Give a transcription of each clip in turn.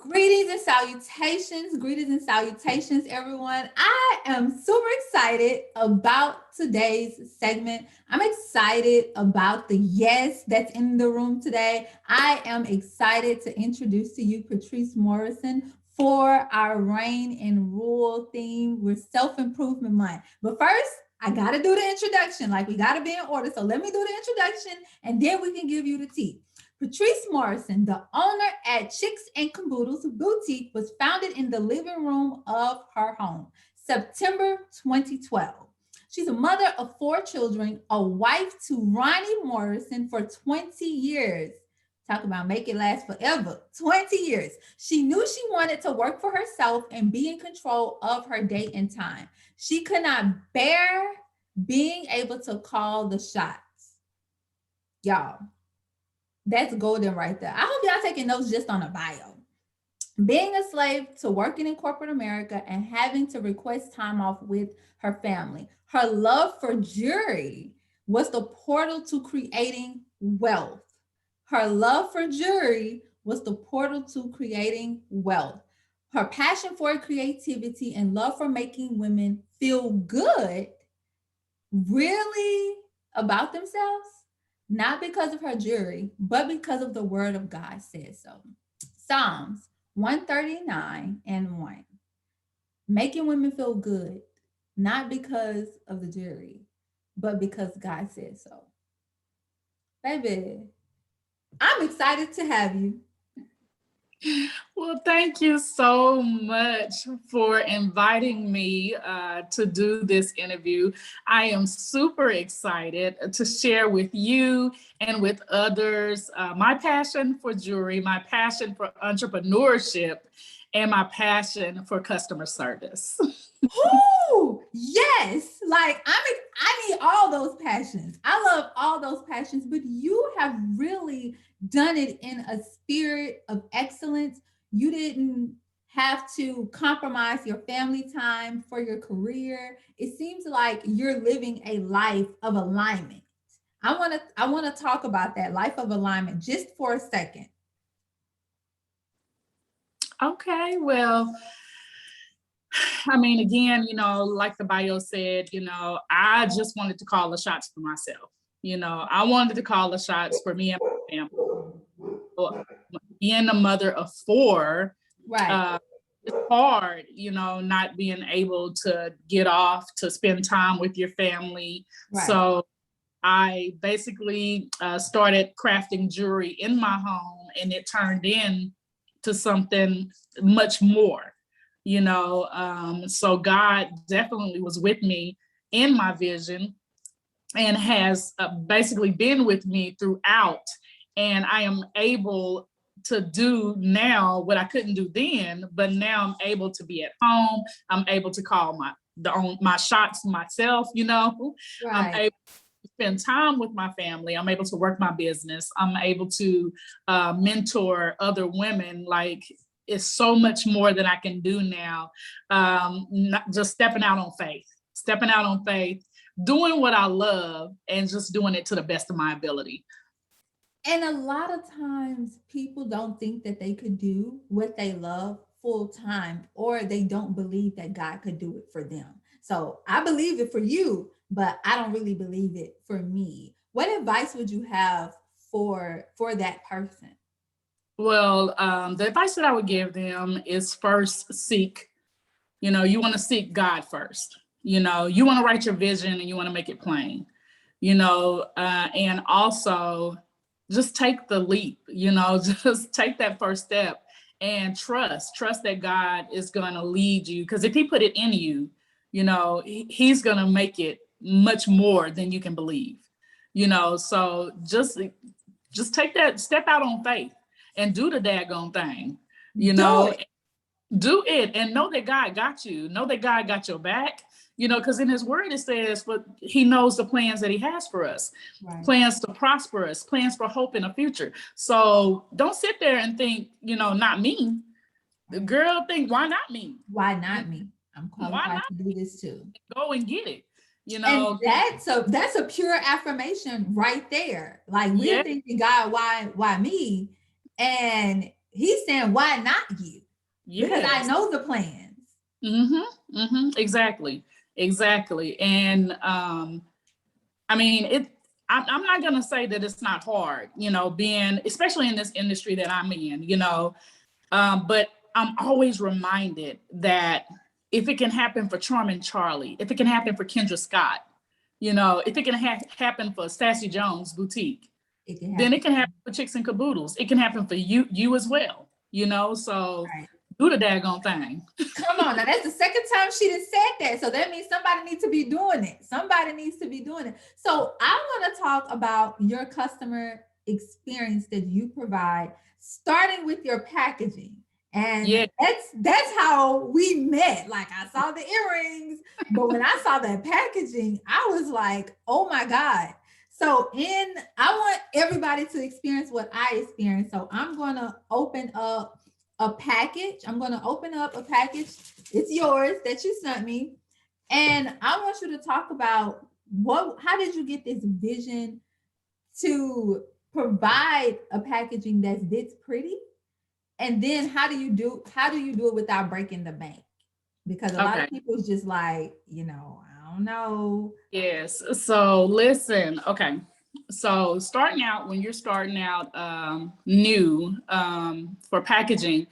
Greetings and salutations, everyone. I am super excited about today's segment. I'm excited about the yes that's in the room today. I am excited to introduce to you Patrece Morrison for our Reign and Rule theme. We're Self-Improvement Month. But first, I got to do the introduction. Like, we got to be in order. So let me do the introduction, and then we can give you the tea. Patrece Morrison, the owner at Chicks and Caboodles Boutique, was founded in the living room of her home, September 2012. She's a mother of 4 children, a wife to Ronnie Morrison for 20 years. Talk about make it last forever. 20 years. She knew she wanted to work for herself and be in control of her day and time. She could not bear being able to call the shots. Y'all, that's golden right there. I hope y'all taking notes just on a bio. Being a slave to working in corporate America and having to request time off with her family. Her love for jewelry was the portal to creating wealth. Her love for jewelry was the portal to creating wealth. Her passion for creativity and love for making women feel good, really about themselves, not because of her jewelry, but because of the word of God says so. Psalms 139 and 1. Making women feel good, not because of the jewelry, but because God says so. Baby, I'm excited to have you. Well, thank you so much for inviting me to do this interview. I am super excited to share with you and with others my passion for jewelry, my passion for entrepreneurship, and my passion for customer service. Ooh, yes. Like I need all those passions. I love all those passions, but you have really done it in a spirit of excellence. You didn't have to compromise your family time for your career. It seems like you're living a life of alignment. I want to talk about that life of alignment just for a second. Okay, well, I mean, again, like the bio said, I just wanted to call the shots for myself. I wanted to call the shots for me and my family. So, being a mother of 4, Right. it's hard, not being able to get off to spend time with your family. Right. So I basically started crafting jewelry in my home, and it turned into something much more. So God definitely was with me in my vision and has basically been with me throughout. And I am able to do now what I couldn't do then, but now I'm able to be at home. I'm able to call my shots myself, Right. I'm able to spend time with my family. I'm able to work my business. I'm able to mentor other women. Like, it's so much more that I can do now. Not just stepping out on faith, doing what I love, and just doing it to the best of my ability. And a lot of times people don't think that they could do what they love full time, or they don't believe that God could do it for them. So I believe it for you, but I don't really believe it for me. What advice would you have for that person? Well, the advice that I would give them is first seek, you want to seek God first. You want to write your vision and you want to make it plain, and also just take the leap, just take that first step and trust that God is going to lead you. Because if he put it in you, he's going to make it much more than you can believe, so just take that step out on faith and do the daggone thing, Do it. do it and know that God got you, know that God got your back, because in his word it says, but he knows the plans that he has for us, Right. plans to prosper us, plans for hope in the future. So don't sit there and think, not me. The girl think, why not me? Why not me? I'm Why qualified not to do this too. go and get it? And that's a pure affirmation right there. Like, we're Yeah, thinking, God, why me? And he's saying, why not you? Because I Yes. know the plans. Exactly. Exactly. And I mean, I'm not gonna say that it's not hard, you know, being, especially in this industry that I'm in, you know, but I'm always reminded that if it can happen for Charming Charlie, if it can happen for Kendra Scott, you know, if it can happen for Sassy Jones Boutique, It can then happen. it can happen for Chicks and Caboodles. It can happen for you as well, you know. So Right. do the daggone thing. Come on, now that's the second time she done said that. So that means somebody needs to be doing it. Somebody needs to be doing it. So I want to talk about your customer experience that you provide, starting with your packaging. And Yeah. that's how we met. Like I saw the earrings, but when I saw that packaging, I was like, oh my God. So I want everybody to experience what I experienced. So I'm gonna open up a package. I'm going to open up a package. It's yours that you sent me. And I want you to talk about how did you get this vision to provide a packaging that's this pretty? And then how do you do it without breaking the bank? Because a lot Okay. of people is just like, I don't know. Yes. So listen. Okay. So starting out, when you're starting out new for packaging,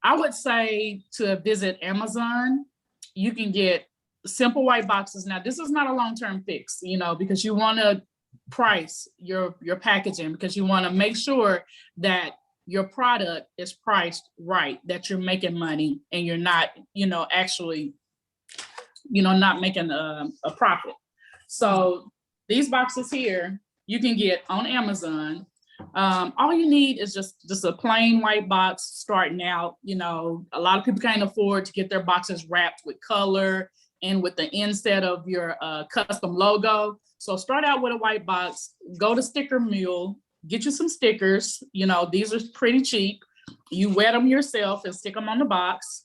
I would say to visit Amazon. You can get simple white boxes. Now, this is not a long-term fix, you know, because you want to price your packaging, because you want to make sure that your product is priced right, that you're making money and you're not, you know, actually, you know, not making a profit. So these boxes here, you can get on Amazon. All you need is just a plain white box starting out. You know, a lot of people can't afford to get their boxes wrapped with color and with the inset of your custom logo. So start out with a white box, go to Sticker Mule, get you some stickers. You know, these are pretty cheap. You wet them yourself and stick them on the box.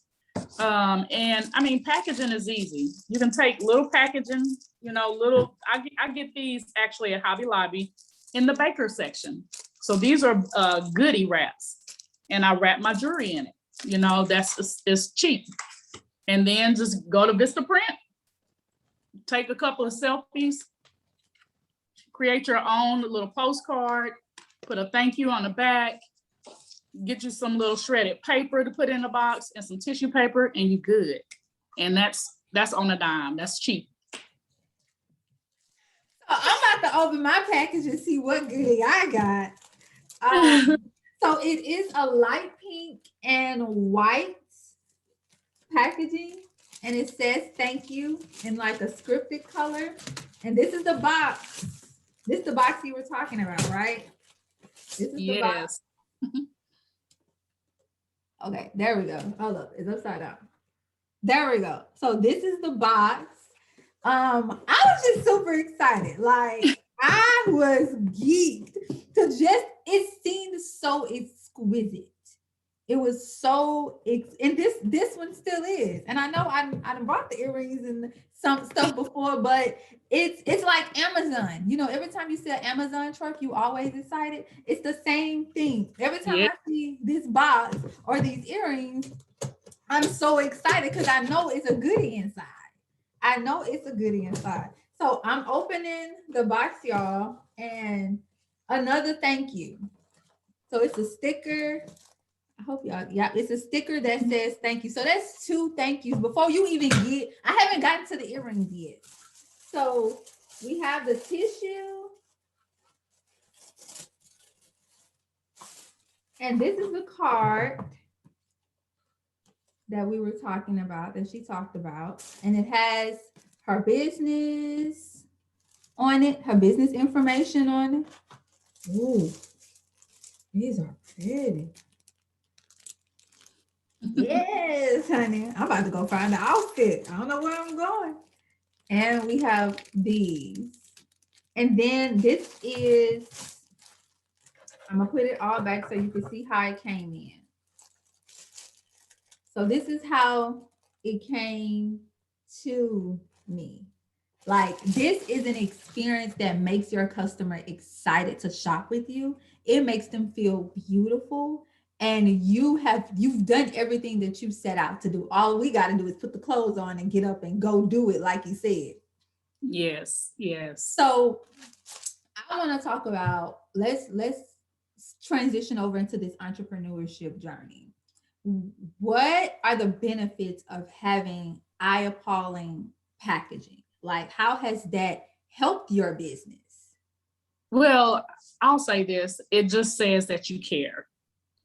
And I mean, packaging is easy. You can take little packaging, you know, I get these actually at Hobby Lobby in the baker section. So these are goodie wraps, and I wrap my jewelry in it. You know, it's cheap. And then just go to Vistaprint, take a couple of selfies, create your own little postcard, put a thank you on the back, get you some little shredded paper to put in the box and some tissue paper, and you good. And that's on a dime. That's cheap. So I'm about to open my package and see what goodie I got. So it is a light pink and white packaging, and it says thank you in like a scripted color. And this is the box. This is the box you were talking about, right? This is the box. Yes. Okay, there we go. Hold up, it's upside down. There we go. So this is the box. I was just super excited. Like I was geeked to it seemed so exquisite. It was so and this one still is. And I know I bought the earrings and some stuff before, but it's like Amazon. You know, every time you see an Amazon truck, you always excited. It's the same thing. Every time Yeah. I see this box or these earrings, I'm so excited because I know it's a goodie inside. I know it's a goodie inside. So I'm opening the box, y'all, and another thank you. So it's a sticker. I hope y'all, yeah, it's a sticker that says thank you. So that's two thank yous before you even I haven't gotten to the earrings yet. So we have the tissue. And this is the card that we were talking about, that she talked about. And it has her business on it, her business information on it. Ooh, these are pretty. Yes, honey. I'm about to go find the outfit. I don't know where I'm going. And we have these. And then this is, I'm going to put it all back so you can see how it came in. So this is how it came to me. Like, this is an experience that makes your customer excited to shop with you. It makes them feel beautiful. and you've done everything that you set out to do. All we got to do is put the clothes on and get up and go do it, like you said. Yes, yes. So I want to talk about, let's transition over into this entrepreneurship journey. What are the benefits of having eye-appalling packaging? Like, how has that helped your business? Well, I'll say this, it just says that you care,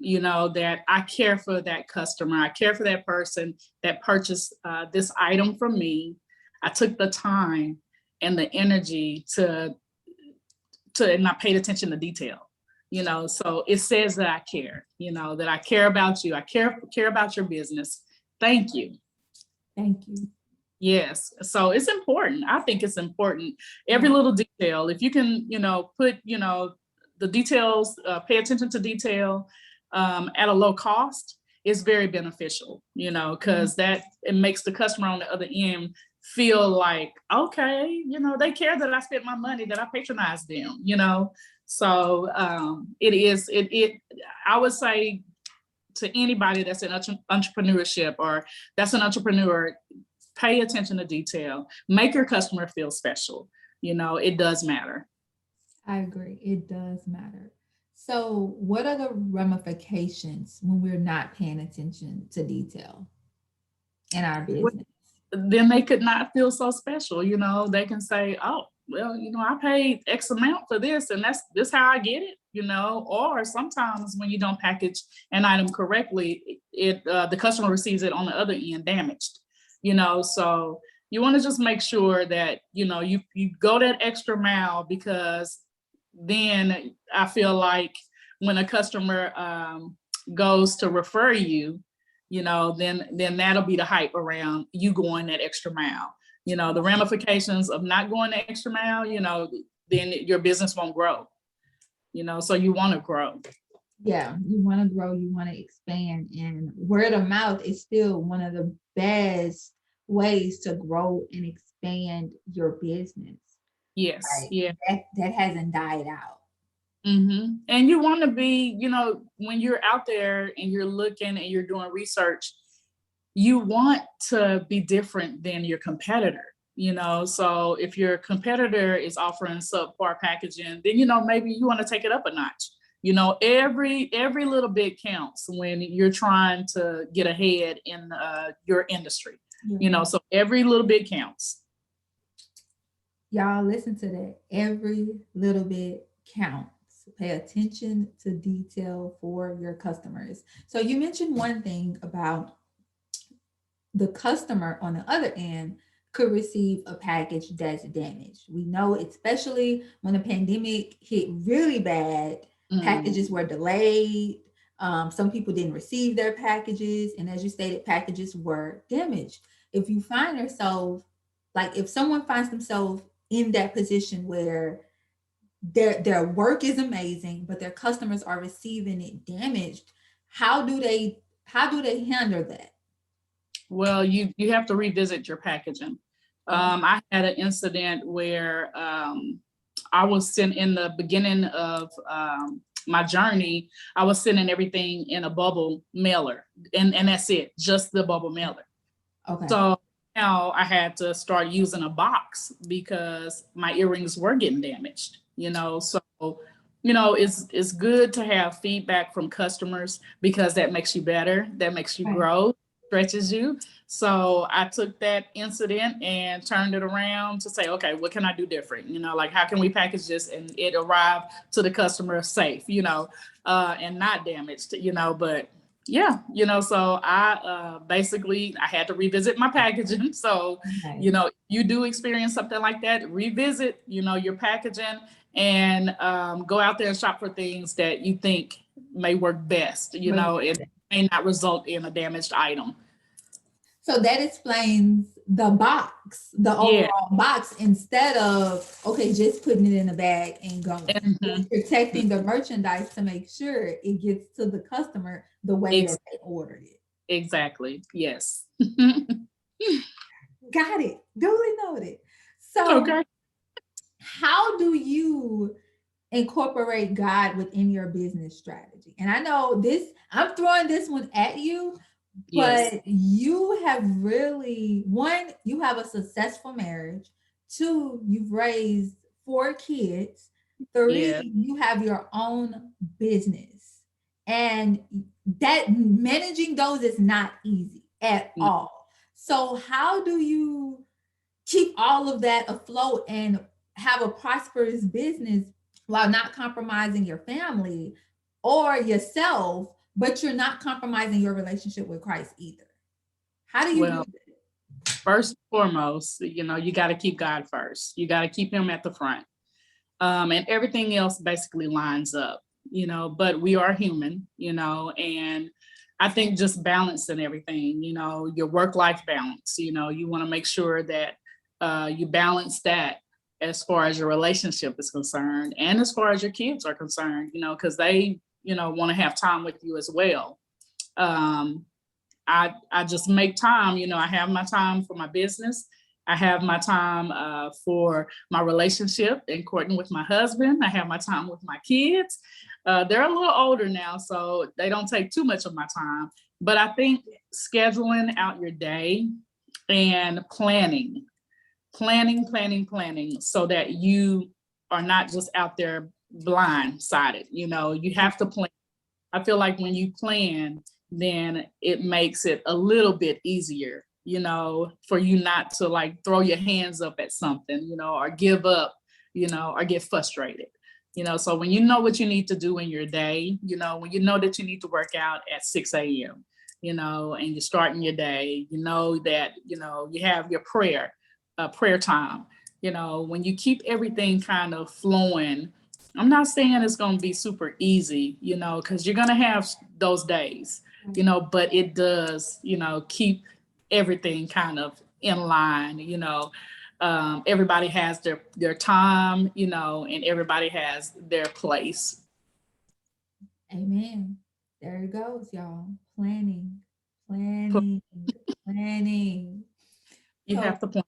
that I care for that customer. I care for that person that purchased this item from me. I took the time and the energy and I paid attention to detail, so it says that I care, that I care about you. I care about your business. Thank you. Thank you. Yes. So it's important. I think it's important. Every little detail, if you can, put, the details, pay attention to detail at a low cost, is very beneficial, because that it makes the customer on the other end feel like, okay, they care that I spent my money, that I patronized them, So I would say to anybody that's in entrepreneurship or that's an entrepreneur, pay attention to detail, make your customer feel special. It does matter. I agree. It does matter. So what are the ramifications when we're not paying attention to detail in our business? Then they could not feel so special. They can say, oh, well, I paid X amount for this and this how I get it, or sometimes when you don't package an item correctly, the customer receives it on the other end damaged, so you want to just make sure that, you go that extra mile, because then I feel like when a customer goes to refer you, then that'll be the hype around you going that extra mile. The ramifications of not going the extra mile, then your business won't grow. So you want to grow. Yeah, you want to grow, you want to expand, and word of mouth is still one of the best ways to grow and expand your business. Yes, right? Yeah. That hasn't died out. Mm-hmm. And you want to be, when you're out there and you're looking and you're doing research, you want to be different than your competitor. So if your competitor is offering subpar packaging, then maybe you want to take it up a notch. Every little bit counts when you're trying to get ahead in your industry. So every little bit counts. Y'all listen to that. Every little bit counts. Pay attention to detail for your customers. So you mentioned one thing about the customer on the other end could receive a package that's damaged. We know, especially when the pandemic hit really bad, packages were delayed. Some people didn't receive their packages. And as you stated, packages were damaged. If you find yourself, like if someone finds themselves in that position where their work is amazing, but their customers are receiving it damaged, how do they handle that? Well, you have to revisit your packaging. I had an incident where I was sent in the beginning of my journey, I was sending everything in a bubble mailer, and that's it, just the bubble mailer. Okay. So now I had to start using a box because my earrings were getting damaged, so it's good to have feedback from customers, because that makes you better, that makes you grow, stretches you. So I took that incident and turned it around to say, okay, what can I do different? Like, how can we package this and it arrive to the customer safe, and not damaged, but yeah, so I basically I had to revisit my packaging. So, you do experience something like that, revisit, your packaging, and go out there and shop for things that you think may work best, it may not result in a damaged item. So that explains the box, the overall box, instead of, okay, just putting it in a bag and going. Protecting the merchandise to make sure it gets to the customer the way that they ordered it. Exactly. Yes. Got it. Duly noted. So how do you incorporate God within your business strategy. And I know this, I'm throwing this one at you, Yes. but you have really, one, you have a successful marriage. Two, you've raised 4 kids. Yeah. Three, you have your own business. And that managing those is not easy at No. all. So how do you keep all of that afloat and have a prosperous business while not compromising your family or yourself, but you're not compromising your relationship with Christ either? How do you do Well, that? first and foremost, you got to keep God first. You got to keep him at the front. And everything else basically lines up, but we are human, and I think just balancing everything, your work-life balance, you want to make sure that you balance that as far as your relationship is concerned and as far as your kids are concerned, because they, want to have time with you as well. Um, I just make time, I have my time for my business. I have my time for my relationship and courting with my husband. I have my time with my kids. They're a little older now, so they don't take too much of my time. But I think scheduling out your day and planning so that you are not just out there blindsided. You have to plan. I feel like when you plan, then it makes it a little bit easier, for you not to like throw your hands up at something, or give up, or get frustrated. So when you know what you need to do in your day, when you know that you need to work out at 6 a.m., and you're starting your day, that, you have your prayer time, when you keep everything kind of flowing. I'm not saying it's going to be super easy, because you're going to have those days, but it does, keep everything kind of in line, everybody has their time, and everybody has their place. Amen. There it goes, y'all. Planning, planning, planning. You So have to plan.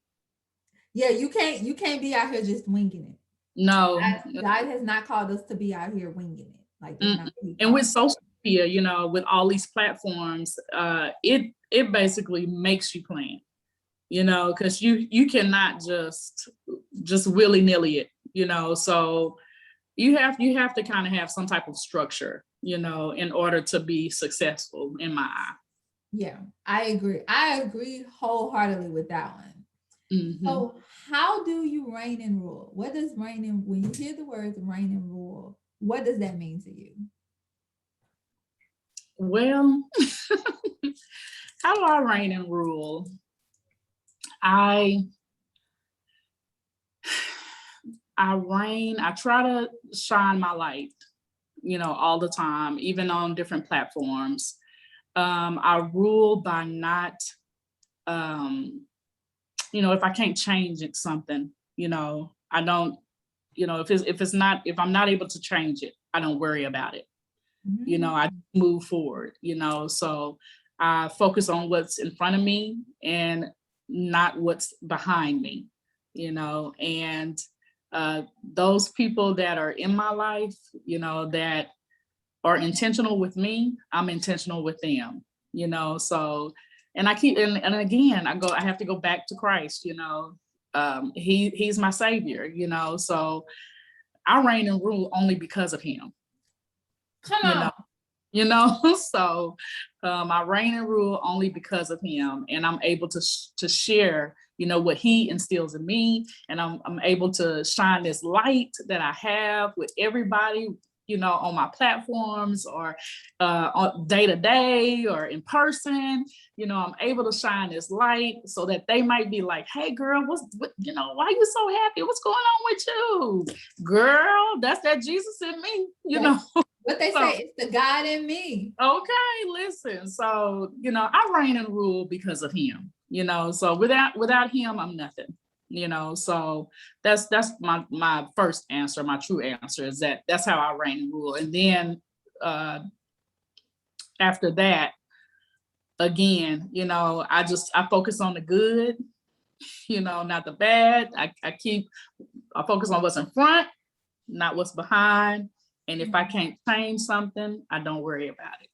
yeah, you can't be out here just winging it. No. God has not called us to be out here winging it. Like that's not Mm-mm. what he And with called. social media, with all these platforms, it basically makes you plan, because you cannot just willy-nilly it, so you have to kind of have some type of structure, in order to be successful in my eye. Yeah, I agree. I agree wholeheartedly with that one. Hmm. So, how do you reign and rule? What does reign and when you hear the words reign and rule, what does that mean to you? Well, how do I reign and rule? I I try to shine my light, all the time, even on different platforms. I rule by not, um, if I can't change it, something, I don't, if I'm not able to change it, I don't worry about it. I Mm. move forward, so I focus on what's in front of me and not what's behind me, and those people that are in my life, that are intentional with me, I'm intentional with them, so, and I keep, and again, I have to go back to Christ, he's my savior, so I reign and rule only because of him, Come you know on. so I reign and rule only because of him, and I'm able to share, what he instills in me, and I'm able to shine this light that I have with everybody, on my platforms, or on day to day, or in person. I'm able to shine this light so that they might be like, "Hey, girl, why you so happy? What's going on with you, girl? That's that Jesus in me, That's what they So, say. It's the God in me. okay, listen. So, I reign and rule because of him, so without him, I'm nothing, so that's my first answer, my true answer is that's how I reign and rule. And then after that, again, I focus on the good, not the bad. I focus on what's in front, not what's behind. And if I can't change something, I don't worry about it.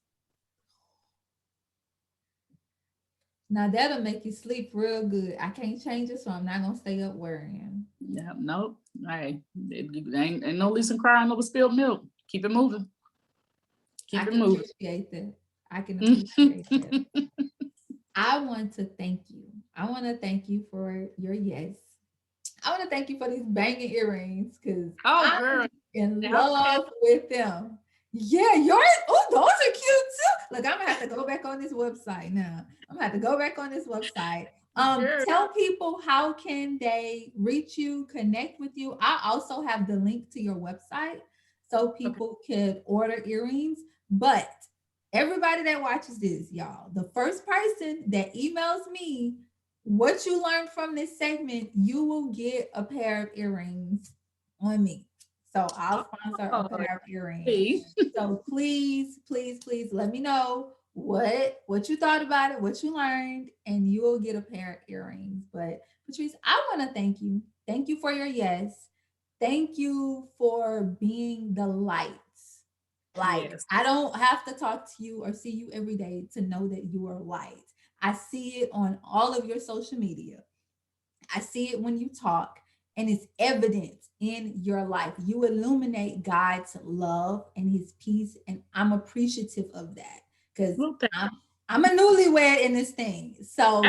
Now that'll make you sleep real good. I can't change it, so I'm not gonna stay up worrying. Yeah, nope. Hey, ain't no Lisa crying over spilled milk. Keep it moving. I Keep it can moving. appreciate that. I can appreciate that. I want to thank you. I want to thank you for your yes. I want to thank you for these banging earrings because Oh, girl. in love with them. Yeah, yours. Oh, those are cute too. Look, I'm gonna have to go back on this website now. I'm gonna have to go back on this website. Tell people how can they reach you, connect with you. I also have the link to your website so people could order earrings. But everybody that watches this, y'all, the first person that emails me what you learned from this segment, you will get a pair of earrings on me. So I'll sponsor a pair of earrings. So please, please, please let me know what you thought about it, what you learned, and you will get a pair of earrings. But Patrece, I want to thank you. Thank you for your yes. Thank you for being the light. Like, yes. I don't have to talk to you or see you every day to know that you are light. I see it on all of your social media. I see it when you talk, and it's evident in your life. You illuminate God's love and his peace, and I'm appreciative of that because I'm a newlywed in this thing. So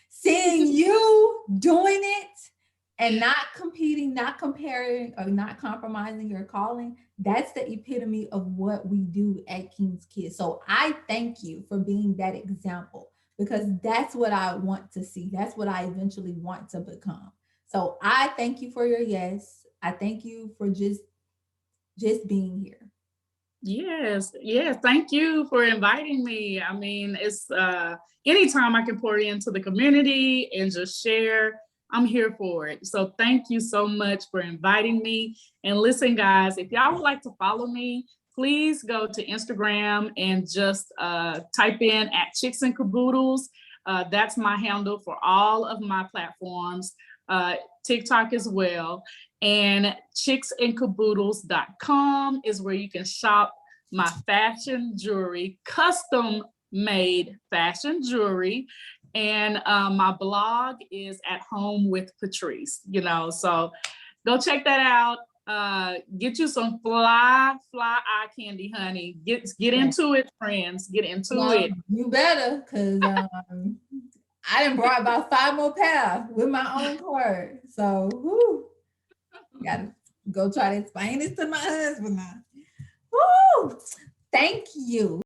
seeing you doing it and not competing, not comparing, or not compromising your calling, that's the epitome of what we do at King's Kids. So I thank you for being that example because that's what I want to see. That's what I eventually want to become. So I thank you for your yes. I thank you for just being here. Yes, thank you for inviting me. I mean, it's anytime I can pour into the community and just share, I'm here for it. So thank you so much for inviting me. And listen, guys, if y'all would like to follow me, please go to Instagram and just type in at Chicks and Caboodles. That's my handle for all of my platforms, TikTok as well. And chicksandcaboodles.com is where you can shop my fashion jewelry, custom made fashion jewelry. And my blog is At Home with Patrece, so go check that out. Get you some fly eye candy, honey. Get into it, friends. Get into it. You better, because I done brought about 5 more pair with my own card. So gotta go try to explain this to my husband now. Woo! Thank you.